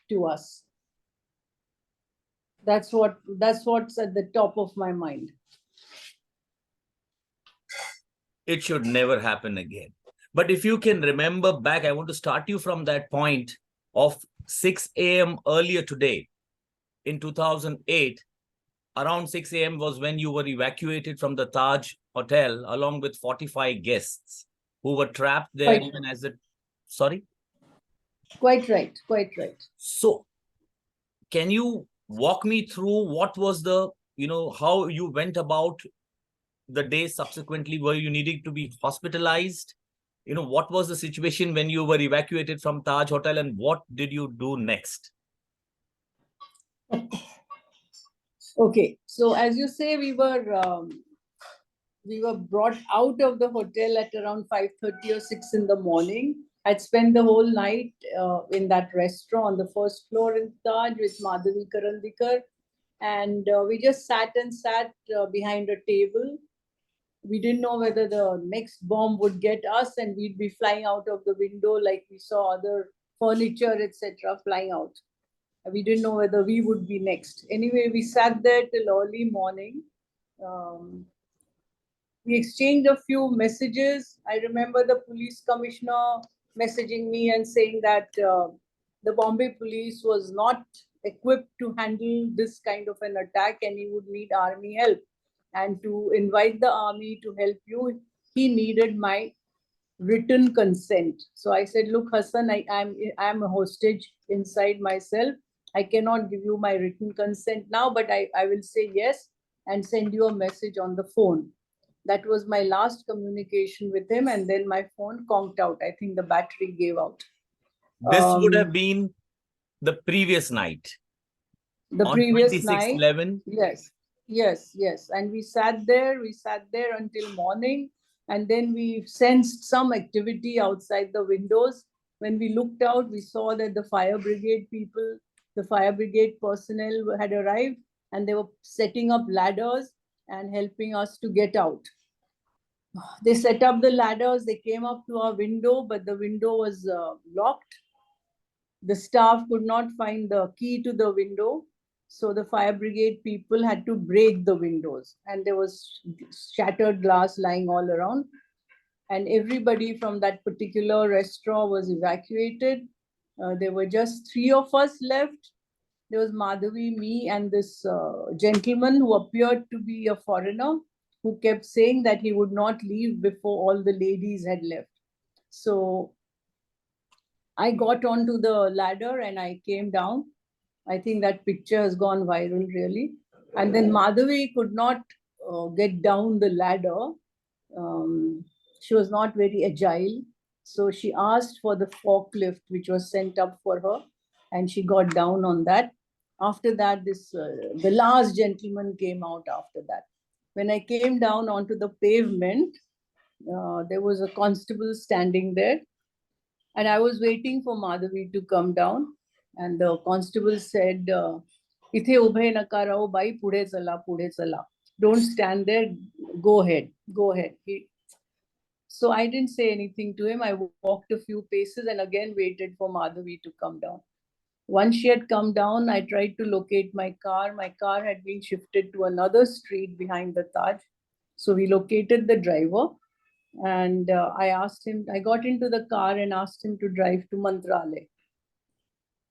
to us. That's what's at the top of my mind. It should never happen again. But if you can remember back, I want to start you from that point of 6 a.m. earlier today in 2008. Around 6 a.m. was when you were evacuated from the Taj Hotel along with 45 guests who were trapped there even as a... Sorry? Quite right, quite right. So can you walk me through what was the, how you went about the day subsequently? Were you needing to be hospitalized? What was the situation when you were evacuated from Taj Hotel, and what did you do next? Okay, so as you say, we were brought out of the hotel at around 5:30 or 6 in the morning. I'd spent the whole night in that restaurant on the first floor in Taj with Madhavi Karandikar, and we just sat behind a table. We didn't know whether the next bomb would get us and we'd be flying out of the window like we saw other furniture, etc., flying out. We didn't know whether we would be next. Anyway, we sat there till early morning. We exchanged a few messages. I remember the police commissioner messaging me and saying that the Bombay police was not equipped to handle this kind of an attack and he would need army help. And to invite the army to help you, he needed my written consent. So I said, look, Hassan, I'm a hostage inside myself. I cannot give you my written consent now, but I will say yes and send you a message on the phone. That was my last communication with him. And then my phone conked out. I think the battery gave out. This would have been the previous night. The previous night. 11. Yes. And we sat there until morning. And then we sensed some activity outside the windows. When we looked out, we saw that the fire brigade personnel had arrived and they were setting up ladders and helping us to get out. They set up the ladders, they came up to our window, but the window was locked. The staff could not find the key to the window. So the fire brigade people had to break the windows and there was shattered glass lying all around. And everybody from that particular restaurant was evacuated. There were just 3 of us left. There was Madhavi, me, and this gentleman who appeared to be a foreigner who kept saying that he would not leave before all the ladies had left. So I got onto the ladder and I came down. I think that picture has gone viral, really. And then Madhavi could not get down the ladder. She was not very agile. So she asked for the forklift, which was sent up for her. And she got down on that. After that, the last gentleman came out after that. When I came down onto the pavement, there was a constable standing there. And I was waiting for Madhavi to come down. And the constable said, "Ithe ubhe naka raho bhai, pude chala. Don't stand there, go ahead. So I didn't say anything to him. I walked a few paces and again waited for Madhavi to come down. Once she had come down, I tried to locate my car. My car had been shifted to another street behind the Taj. So we located the driver and I got into the car and asked him to drive to Mantralaya.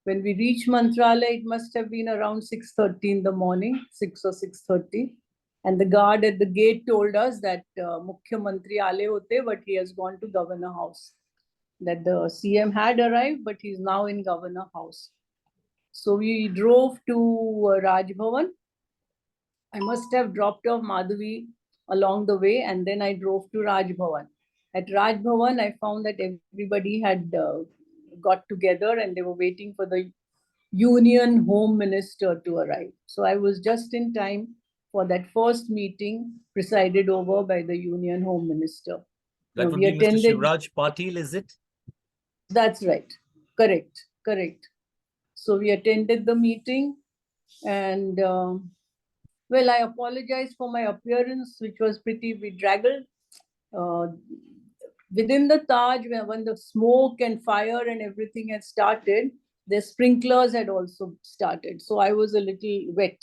When we reached Mantralaya, it must have been around 6:30 in the morning, 6 or 6:30. And the guard at the gate told us that Mukhya Mantri aale hote, but he has gone to Governor House. That the CM had arrived, but he's now in Governor House. So we drove to Raj Bhavan. I must have dropped off Madhavi along the way, and then I drove to Raj Bhavan. At Raj Bhavan, I found that everybody had got together and they were waiting for the Union Home Minister to arrive. So I was just in time for that first meeting presided over by the Union Home Minister. That would be Mr. Shivraj Patil, is it? That's right. Correct. So we attended the meeting and well, I apologize for my appearance, which was pretty bedraggled. Within the Taj, when the smoke and fire and everything had started, The sprinklers had also started. So I was a little wet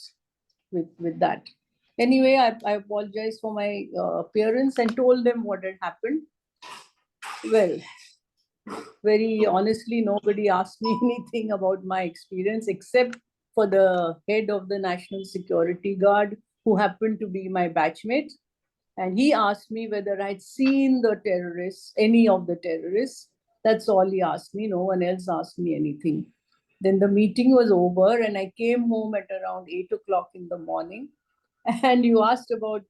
with that. Anyway, I apologized for my appearance and told them what had happened. Well, very honestly, nobody asked me anything about my experience except for the head of the National Security Guard, who happened to be my batchmate. And he asked me whether I'd seen the terrorists, any of the terrorists. That's all he asked me. No one else asked me anything. Then the meeting was over, and I came home at around 8 o'clock in the morning. And you asked about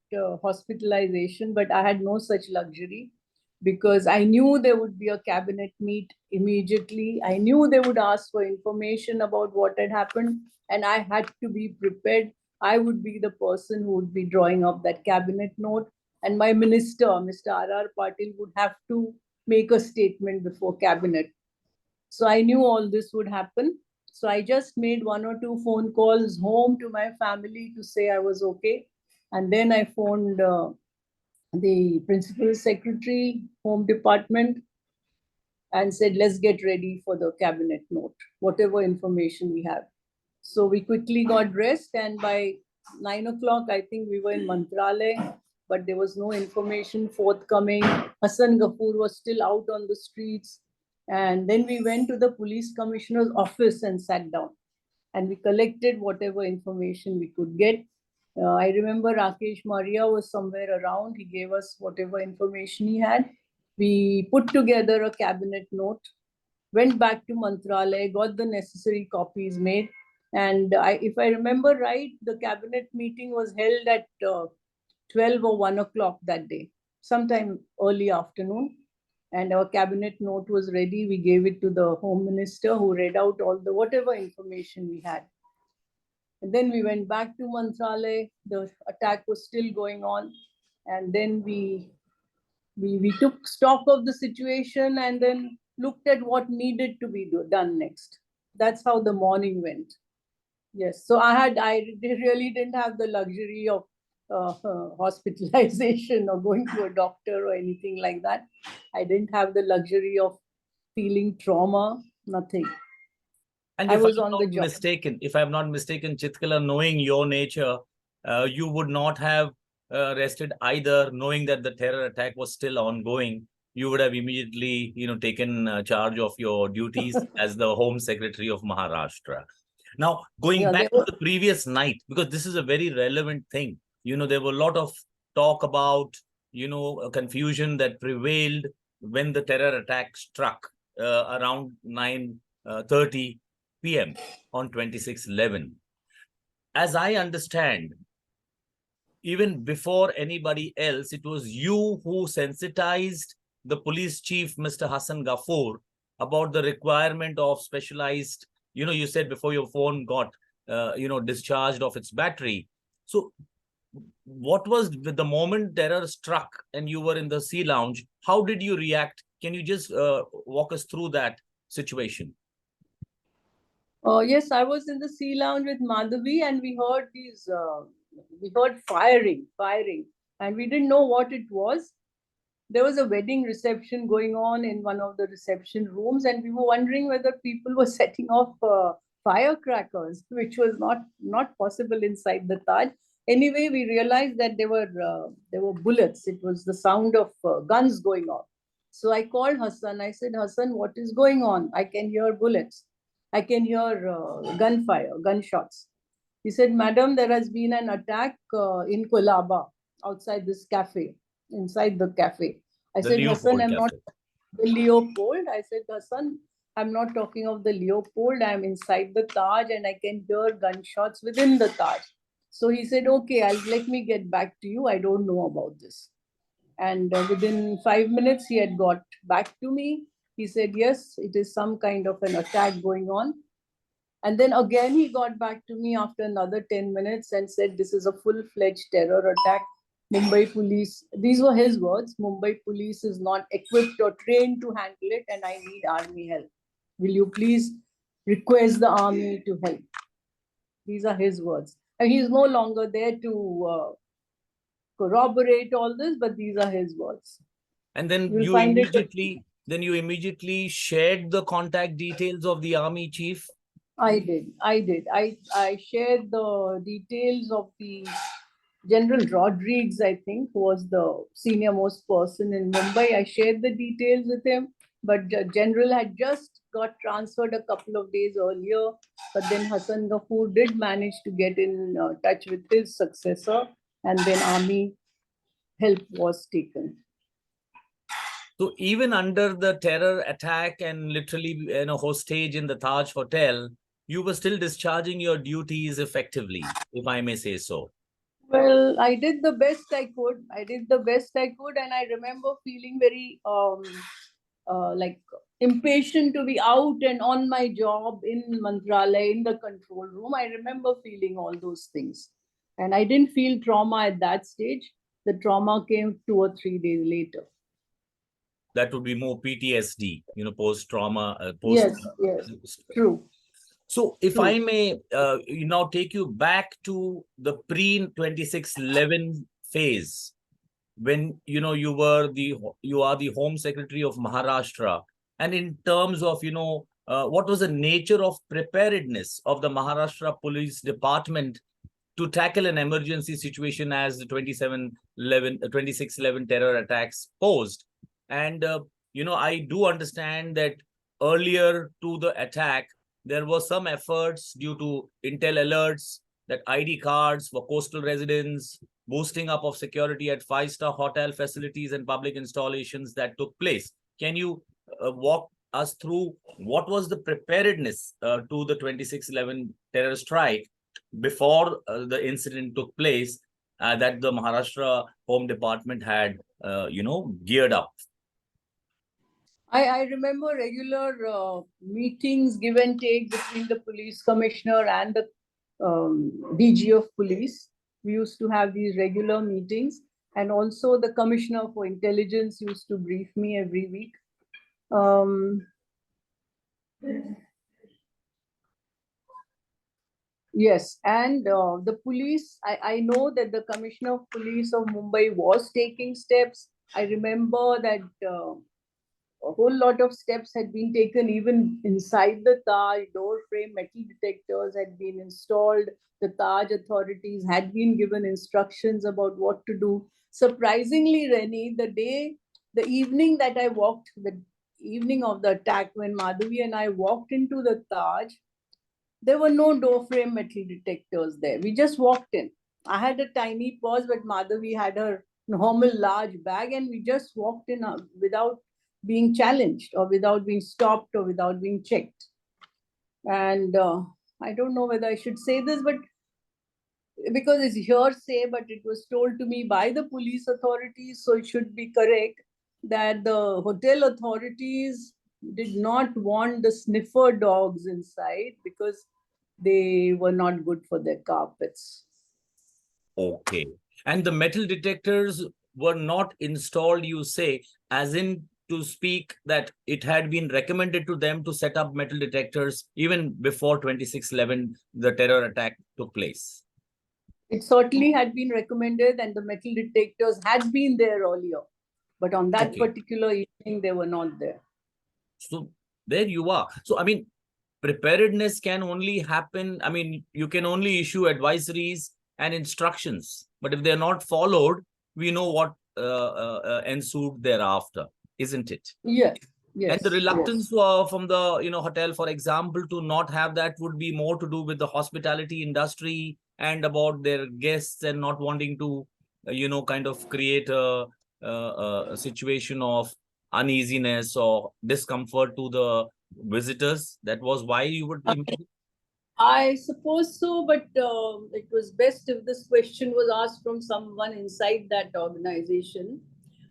hospitalization, but I had no such luxury because I knew there would be a cabinet meet immediately. I knew they would ask for information about what had happened, and I had to be prepared. I would be the person who would be drawing up that cabinet note, and my minister, Mr. R.R. Patil, would have to make a statement before cabinet. So I knew all this would happen. So I just made 1 or 2 phone calls home to my family to say I was okay. And then I phoned the principal secretary, Home Department, and said, let's get ready for the cabinet note, whatever information we have. So we quickly got dressed, and by 9 o'clock, I think we were in Mantralay, but there was no information forthcoming. Hassan Ghafoor was still out on the streets. And then we went to the police commissioner's office and sat down. And we collected whatever information we could get. I remember Rakesh Maria was somewhere around. He gave us whatever information he had. We put together a cabinet note, went back to Mantralay, got the necessary copies made. And if I remember right, the cabinet meeting was held at 12 or 1 o'clock that day, sometime early afternoon. And our cabinet note was ready. We gave it to the Home Minister, who read out all the whatever information we had. And then we went back to Mantralay. The attack was still going on. And then we took stock of the situation and then looked at what needed to be done next. That's how the morning went. Yes, so I really didn't have the luxury of hospitalization or going to a doctor or anything like that. I didn't have the luxury of feeling trauma, nothing. And I if was I'm on not the job. mistaken, Chitkala, knowing your nature, you would not have rested either, knowing that the terror attack was still ongoing. You would have immediately, taken charge of your duties as the Home Secretary of Maharashtra. Now, going Yeah, back to the previous night, because this is a very relevant thing. There were a lot of talk about, a confusion that prevailed when the terror attack struck around 9:30 p.m. on 26/11. As I understand, even before anybody else, it was you who sensitized the police chief, Mr. Hassan Ghafoor, about the requirement of specialized, you said before your phone got, discharged of its battery. So what was the moment terror struck and you were in the sea lounge? How did you react? Can you just walk us through that situation? Yes, I was in the sea lounge with Madhavi, and we heard firing, and we didn't know what it was. There was a wedding reception going on in one of the reception rooms, and we were wondering whether people were setting off firecrackers, which was not possible inside the Taj. Anyway, we realized that there were bullets. It was the sound of guns going off. So I called Hassan. I said, Hassan, what is going on? I can hear bullets. I can hear gunfire, gunshots. He said, Madam, there has been an attack in Kolaba outside this cafe, inside the cafe. I The said, Hassan, Leopold I'm not Cafe. the Leopold. I said, Hassan, I'm not talking of the Leopold. I'm inside the Taj and I can hear gunshots within the Taj. So he said, okay, let me get back to you. I don't know about this. And within 5 minutes, he had got back to me. He said, yes, it is some kind of an attack going on. And then again, he got back to me after another 10 minutes and said, this is a full-fledged terror attack. Mumbai police, these were his words, Mumbai police is not equipped or trained to handle it and I need army help. Will you please request the army to help? These are his words. And he's no longer there to corroborate all this, but these are his words. And then You'll you find it. immediately then you immediately shared the contact details of the army chief? I did. I shared the details of the General Rodriguez, I think, who was the senior most person in Mumbai. I shared the details with him, but the general had just got transferred a couple of days earlier. But then Hassan Ghafoor did manage to get in touch with his successor, and then army help was taken. So even under the terror attack and literally, hostage in the Taj Hotel, you were still discharging your duties effectively, if I may say so. Well, I did the best I could. And I remember feeling very like impatient to be out and on my job in Mantralaya in the control room. I remember feeling all those things, and I didn't feel trauma at that stage. The trauma came 2 or 3 days later. That would be more PTSD, post-trauma, post. Yes, true. So if True. I may now take you back to the pre-2611 phase, when you are the Home Secretary of Maharashtra, and in terms of what was the nature of preparedness of the Maharashtra Police Department to tackle an emergency situation as the 2611 terror attacks posed. And I do understand that earlier to the attack there were some efforts due to intel alerts that ID cards for coastal residents, boosting up of security at five-star hotel facilities and public installations that took place. Can you walk us through what was the preparedness to the 2611 terror strike before the incident took place, that the Maharashtra Home Department had, geared up? I remember regular meetings, give and take between the police commissioner and the DG of police. We used to have these regular meetings, and also the commissioner for intelligence used to brief me every week. Yes, and the police, I know that the commissioner of police of Mumbai was taking steps. I remember that a whole lot of steps had been taken even inside the Taj. Door frame metal detectors had been installed. The Taj authorities had been given instructions about what to do. Surprisingly, Rennie, the evening that I walked, the evening of the attack, when Madhavi and I walked into the Taj, there were no door frame metal detectors there. We just walked in. I had a tiny pause, but Madhavi had her normal large bag, and we just walked in without being challenged or without being stopped or without being checked. And I don't know whether I should say this, but because it's hearsay, but it was told to me by the police authorities, so it should be correct, that the hotel authorities did not want the sniffer dogs inside because they were not good for their carpets. Okay. And the metal detectors were not installed, you say, as in to speak that it had been recommended to them to set up metal detectors even before 2611, the terror attack took place? It certainly had been recommended, and the metal detectors had been there earlier. But on that particular evening, they were not there. So there you are. So, I mean, preparedness can only happen. I mean, you can only issue advisories and instructions, but if they're not followed, we know what ensued thereafter, isn't it? Yes. And the reluctance from the hotel, for example, to not have that would be more to do with the hospitality industry and about their guests and not wanting to kind of create a situation of uneasiness or discomfort to the visitors. That was why you would. I suppose so, but it was best if this question was asked from someone inside that organization.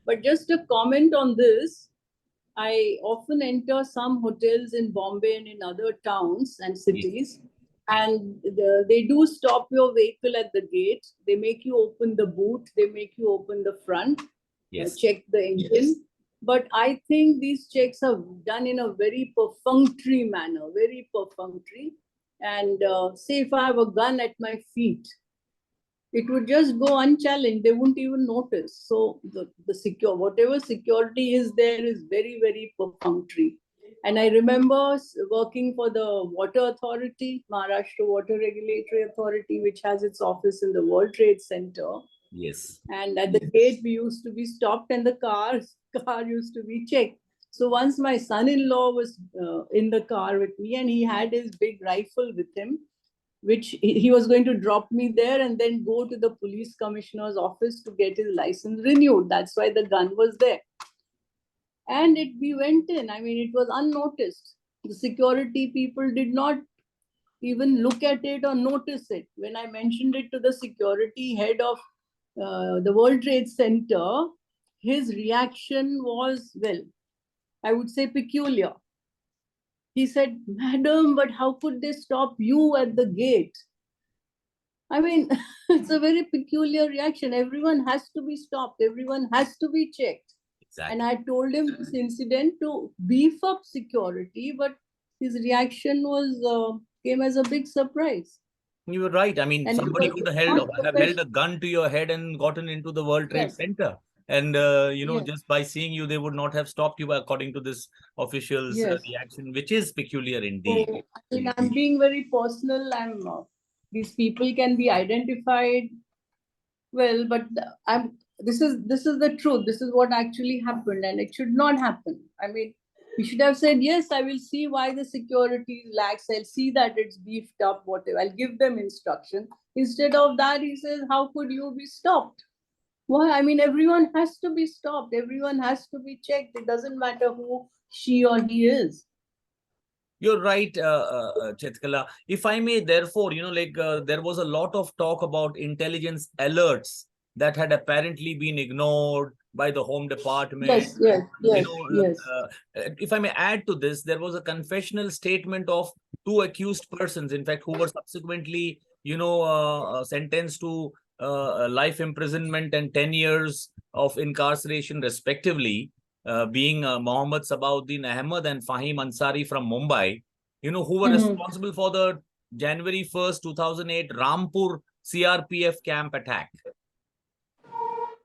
But just a comment on this, I often enter some hotels in Bombay and in other towns and cities, and they do stop your vehicle at the gate. They make you open the boot, they make you open the front, check the engine. But I think these checks are done in a very perfunctory manner, very perfunctory. And say if I have a gun at my feet, it would just go unchallenged. They wouldn't even notice. So whatever security is there is very, very perfunctory. And I remember working for the Water Authority, Maharashtra Water Regulatory Authority, which has its office in the World Trade Center. Yes. And at the gate, we used to be stopped and the car used to be checked. So once my son-in-law was in the car with me and he had his big rifle with him, which he was going to drop me there and then go to the police commissioner's office to get his license renewed. That's why the gun was there. And we went in. I mean, it was unnoticed. The security people did not even look at it or notice it. When I mentioned it to the security head of the World Trade Center, his reaction was, well, I would say peculiar. He said, "Madam, but how could they stop you at the gate?" I mean, it's a very peculiar reaction. Everyone has to be stopped. Everyone has to be checked. Exactly. And I told him this incident to beef up security, but his reaction was came as a big surprise. You were right. I mean, And somebody could have held a gun to your head and gotten into the World Trade Yes. Center. And, Yes. just by seeing you, they would not have stopped you according to this official's Yes. reaction, which is peculiar indeed. So, I mean, I'm being very personal. These people can be identified well, but this is the truth. This is what actually happened, and it should not happen. I mean, we should have said, yes, I will see why the security lacks. I'll see that it's beefed up, whatever. I'll give them instruction. Instead of that, he says, how could you be stopped? Why? I mean, everyone has to be stopped. Everyone has to be checked. It doesn't matter who she or he is. You're right, Chetkala. If I may, therefore, there was a lot of talk about intelligence alerts that had apparently been ignored by the Home Department. Yes, yes, yes, yes. If I may add to this, there was a confessional statement of two accused persons, in fact, who were subsequently, sentenced to life imprisonment and 10 years of incarceration, respectively. Being Mohammed Sabauddin Ahmed and Fahim Ansari from Mumbai, who were responsible for the January 1st, 2008 Rampur CRPF camp attack.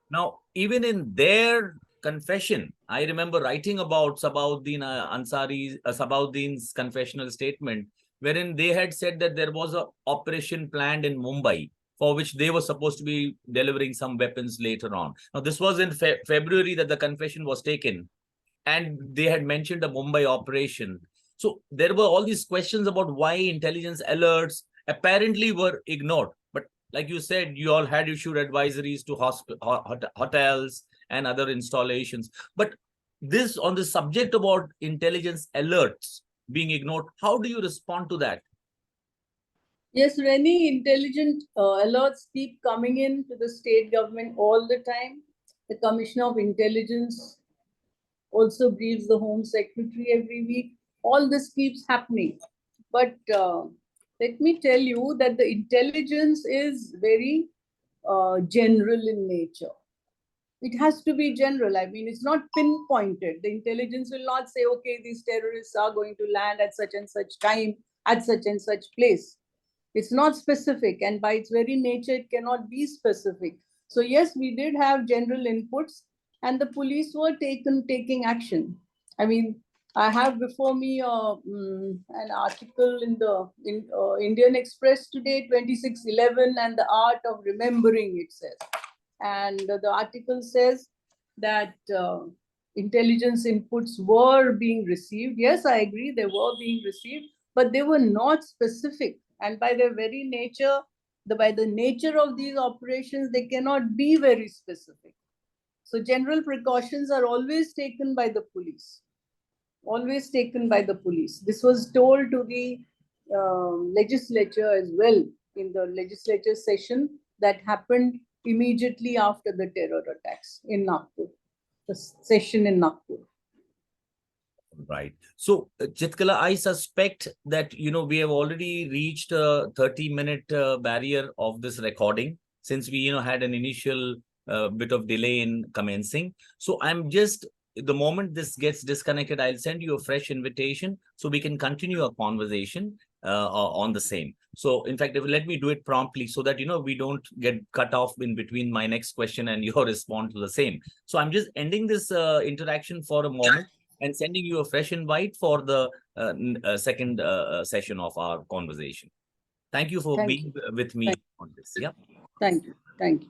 Now, even in their confession, I remember writing about Sabauddin's confessional statement, wherein they had said that there was an operation planned in Mumbai for which they were supposed to be delivering some weapons later on. Now, this was in February that the confession was taken, and they had mentioned a Mumbai operation. So there were all these questions about why intelligence alerts apparently were ignored. But like you said, you all had issued advisories to hotels and other installations. But on the subject about intelligence alerts being ignored, how do you respond to that? Yes, Rennie, intelligent alerts keep coming in to the state government all the time. The Commissioner of Intelligence also briefs the Home Secretary every week. All this keeps happening. But let me tell you that the intelligence is very general in nature. It has to be general. I mean, it's not pinpointed. The intelligence will not say, okay, these terrorists are going to land at such and such time, at such and such place. It's not specific, and by its very nature, it cannot be specific. So yes, we did have general inputs, and the police were taking action. I mean, I have before me an article in the Indian Express today, 2611, and the art of remembering, it says. And the article says that intelligence inputs were being received. Yes, I agree, they were being received, but they were not specific. And by their very nature, by the nature of these operations, they cannot be very specific. So general precautions are always taken by the police. Always taken by the police. This was told to the legislature as well in the legislature session that happened immediately after the terror attacks in Nagpur, the session in Nagpur. Right. So, Chitkala, I suspect that, we have already reached a 30-minute barrier of this recording, since we, had an initial bit of delay in commencing. So the moment this gets disconnected, I'll send you a fresh invitation so we can continue our conversation. on the same. So in fact, let me do it promptly so that, we don't get cut off in between my next question and your response to the same. So I'm just ending this interaction for a moment and sending you a fresh invite for the second session of our conversation. Thank you for Thank being with me on this. Yeah. Thank you. Thank you.